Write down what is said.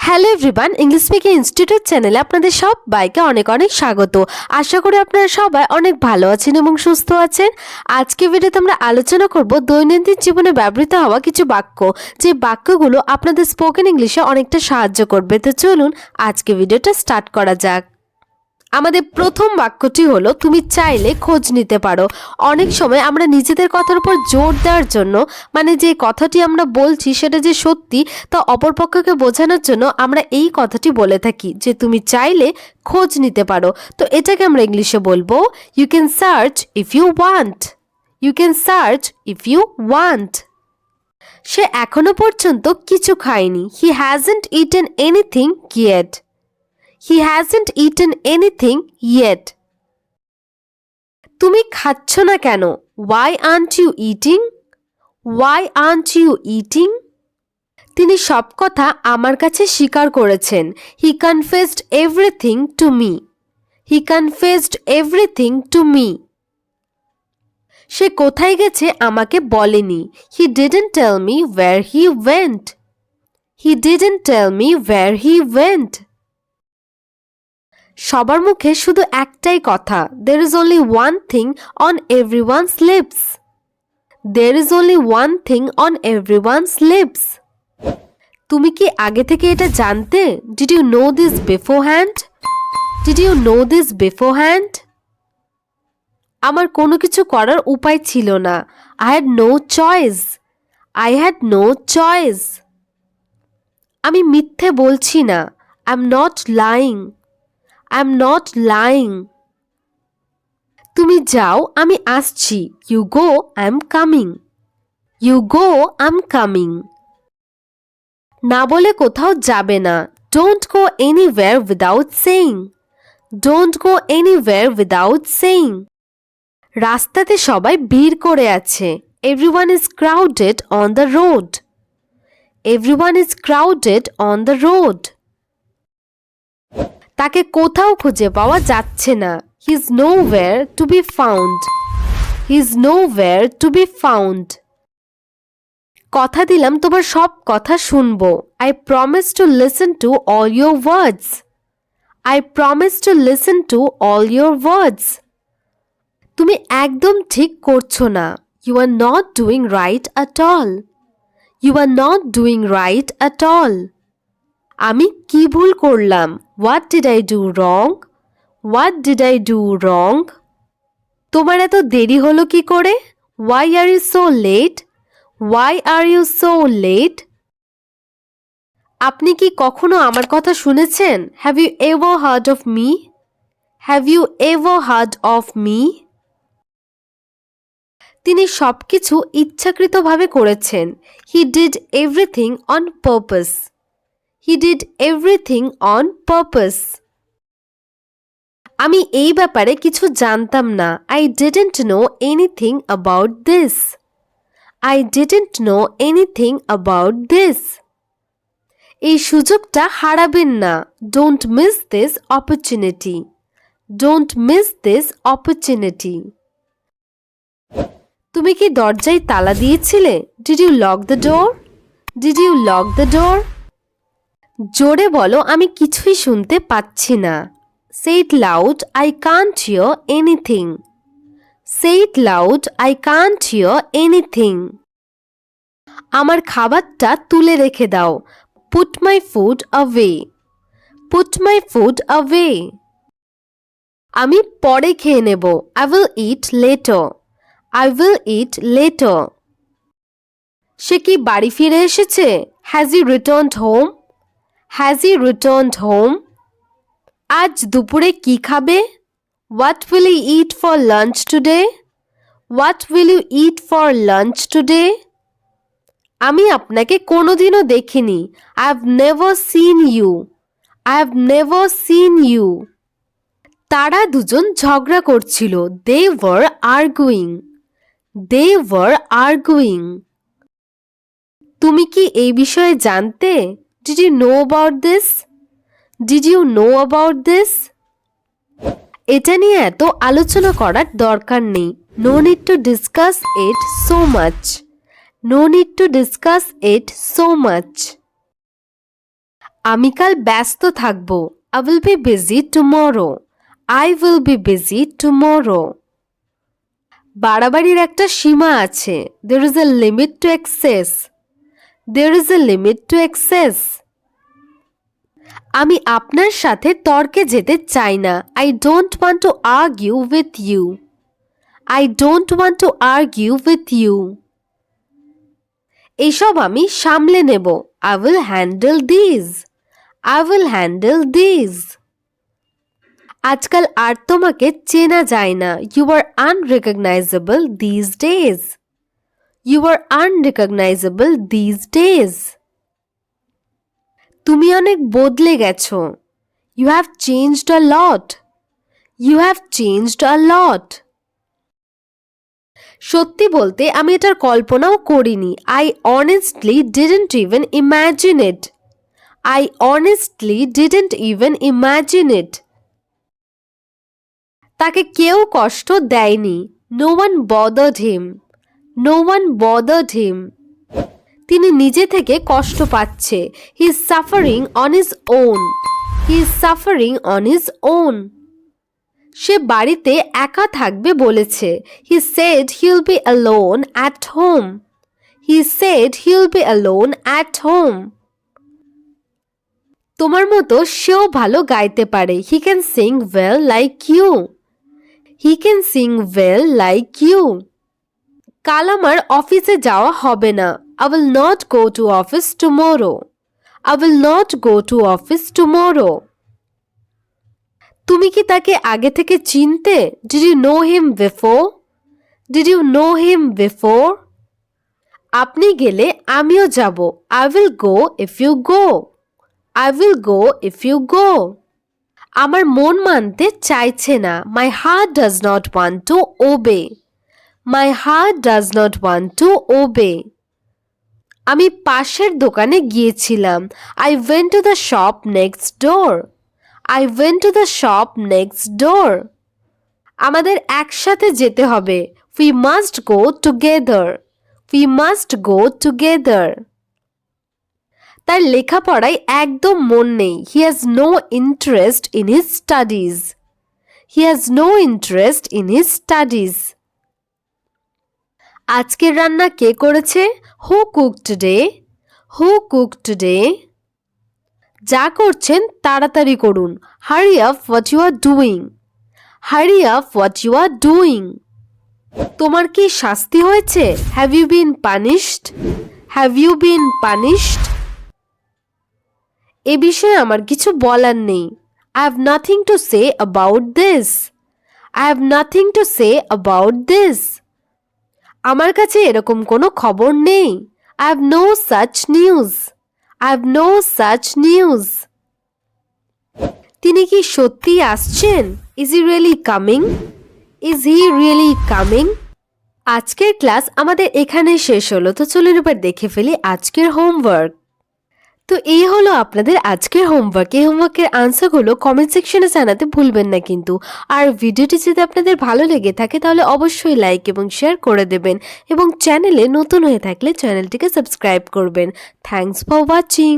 Hello everyone, English speaking institute চ্যানেলে আপনাদের সবাইকে অনেক অনেক স্বাগত। আশা করি আপনারা সবাই অনেক ভালো আছেন এবং সুস্থ আছেন। আজকে ভিডিওতে আমরা আলোচনা করব দৈনন্দিন জীবনে ব্যবহৃত হওয়া কিছু বাক্য, যে বাক্যগুলো আপনাদের স্পোকেন ইংলিশে অনেকটা সাহায্য করবে। তো চলুন আজকে ভিডিওটা স্টার্ট করা যাক। আমাদের প্রথম বাক্যটি হলো তুমি চাইলে খোঁজ নিতে পারো। অনেক সময় আমরা নিজেদের কথার উপর জোর দেওয়ার জন্য, মানে যে কথাটি আমরা বলছি সেটা যে সত্যি তা অপরপক্ষকে বোঝানোর জন্য আমরা এই কথাটি বলে থাকি যে তুমি চাইলে খোঁজ নিতে পারো। তো এটাকে আমরা ইংলিশে বলবো you can search if you want. You can search if you want. সে এখনো পর্যন্ত কিছু খায়নি। He hasn't eaten anything yet. He hasn't eaten anything yet. তুমি খাচ্ছ না কেন? Why aren't you eating? Why aren't you eating? তিনি সব কথা আমার কাছে স্বীকার করেছেন। He confessed everything to me. He confessed everything to me. সে কোথায় গেছে আমাকে বলেনি। He didn't tell me where he went. He didn't tell me where he went. সবার মুখে শুধু একটাই কথা। There is only one thing on everyone's lips. There is only one thing on everyone's lips. তুমি কি আগে থেকে এটা জানতে? Did you know this beforehand? Did you know this beforehand? আমার কোনো কিছু করার উপায় ছিল না। I had no choice. I had no choice. আমি মিথ্যে বলছি না। I'm not lying. I'm not lying. তুমি যাও, আমি আসছি। You go, I'm coming. You go, I'm coming. না বলে কোথাও যাবে না। Don't go anywhere without saying. Don't go anywhere without saying. রাস্তাতে সবাই ভিড় করে আছে। Everyone is crowded on the road. Everyone is crowded on the road. তাকে কোথাও খুঁজে পাওয়া যাচ্ছে না। He is nowhere to be found. He is nowhere to be found. কথা দিলাম তোমার সব কথা শুনবো। I promise to listen to all your words. I promise to listen to all your words. তুমি একদম ঠিক করছো না। You are not doing right at all. You are not doing right at all. আমি কি ভুল করলাম? What did I do wrong? What did I do wrong? তোমার এত দেরি হলো কি করে? Why are you so late? Why are you so late? আপনি কি কখনো আমার কথা শুনেছেন? Have you ever heard of me? Have you ever heard of me? তিনি সবকিছু ইচ্ছাকৃতভাবে করেছেন। He did everything on purpose. He did everything on purpose. আমি এই ব্যাপারে কিছু জানতাম না। I didn't know anything about this. I didn't know anything about this. এই সুযোগটা হারাবেন না। Don't miss this opportunity. Don't miss this opportunity. তুমি কি দরজায় তালা দিয়েছিলে? Did you lock the door? Did you lock the door? জোরে বলো, আমি কিছুই শুনতে পাচ্ছি না। Say it loud, I can't hear anything. Say it loud, I can't hear anything. আমার খাবারটা তুলে রেখে দাও। Put my food away. Put my food away. আমি পরে খেয়ে নেব। I will eat later. I will eat later. সে কি বাড়ি ফিরে এসেছে? Has he returned home? Has he returned home? আজ দুপুরে কি খাবে? What will you eat for lunch today? What will you eat for lunch today? আমি আপনাকে কোনোদিনও দেখিনি। I have never seen you. I have never seen you. তারা দুজন ঝগড়া করছিল। They were arguing. They were arguing. তুমি কি এই বিষয়ে জানতে? Did you know about this? Did you know about this? এটা নিয়ে এত আলোচনা করার দরকার নেই। No need to discuss it so much. No need to discuss it so much. আমি কাল ব্যস্ত থাকবো। I will be busy tomorrow. I will be busy tomorrow. বাড়াবাড়ির একটা সীমা আছে। There is a limit to excess. There is a limit to excess. আমি আপনার সাথে তর্কে যেতে চাই না। I don't want to argue with you. I don't want to argue with you. এসব আমি সামলে নেব। I will handle these. I will handle these. আজকাল আর তোমাকে চেনা যায় না। You are unrecognizable these days. You are unrecognizable these days. তুমি অনেক বদলে গেছো। You have changed a lot. You have changed a lot. সত্যি বলতে আমি এটার কল্পনাও করিনি। I honestly didn't even imagine it. I honestly didn't even imagine it. তাকে কেউ কষ্ট দেয়নি। No one bothered him. No one bothered him. তিনি নিজে থেকে কষ্ট পাচ্ছে। He is suffering on his own. He is suffering on his own. সে বাড়িতে একা থাকবে বলেছে। He said he'll be alone at home. He said he'll be alone at home. তোমার মতো সেও ভালো গাইতে পারে। He can sing well like you. He can sing well like you. কাল আমার অফিসে যাওয়া হবে না। I will not go to office tomorrow. I will not go to office tomorrow. তুমি কি তাকে আগে থেকে চিনতে? Did you know him before? Did you know him before? আপনি গেলে আমিও যাব। I will go if you go. I will go if you go. আমার মন মানতে চাইছে না। My heart does not want to obey. My heart does not want to obey. আমি পাশের দোকানে গিয়েছিলাম। I went to the shop next door. I went to the shop next door. আমাদের একসাথে যেতে হবে। We must go together. We must go together. তার লেখাপড়ায় একদম মন নেই। He has no interest in his studies. He has no interest in his studies. আজকের রান্না কে করেছে? Who cooked today? Who cooked today? যা করছেন তাড়াতাড়ি করুন। Hurry up what you are doing. Hurry up what you are doing. তোমার কি শাস্তি হয়েছে? Have you been punished? Have you been punished? এ বিষয়ে আমার কিছু বলার নেই। I have nothing to say about this. I have nothing to say about this. আমার কাছে এরকম কোনো খবর নেই। I have no such news. I have no such news. তিনি কি সত্যি আসছেন? Is he really coming? Is he really coming? আজকের ক্লাস আমাদের এখানে শেষ হলো। তো চলুন এবার দেখে ফেলি আজকের হোমওয়ার্ক। তো এই হলো আপনাদের আজকের হোমওয়ার্ক। এই হোমওয়ার্কের আনসারগুলো কমেন্ট সেকশনে জানাতে ভুলবেন না কিন্তু। আর ভিডিওটি যদি আপনাদের ভালো লেগে থাকে তাহলে অবশ্যই লাইক এবং শেয়ার করে দেবেন এবং চ্যানেলে নতুন হয়ে থাকলে চ্যানেলটিকে সাবস্ক্রাইব করবেন। Thanks for watching.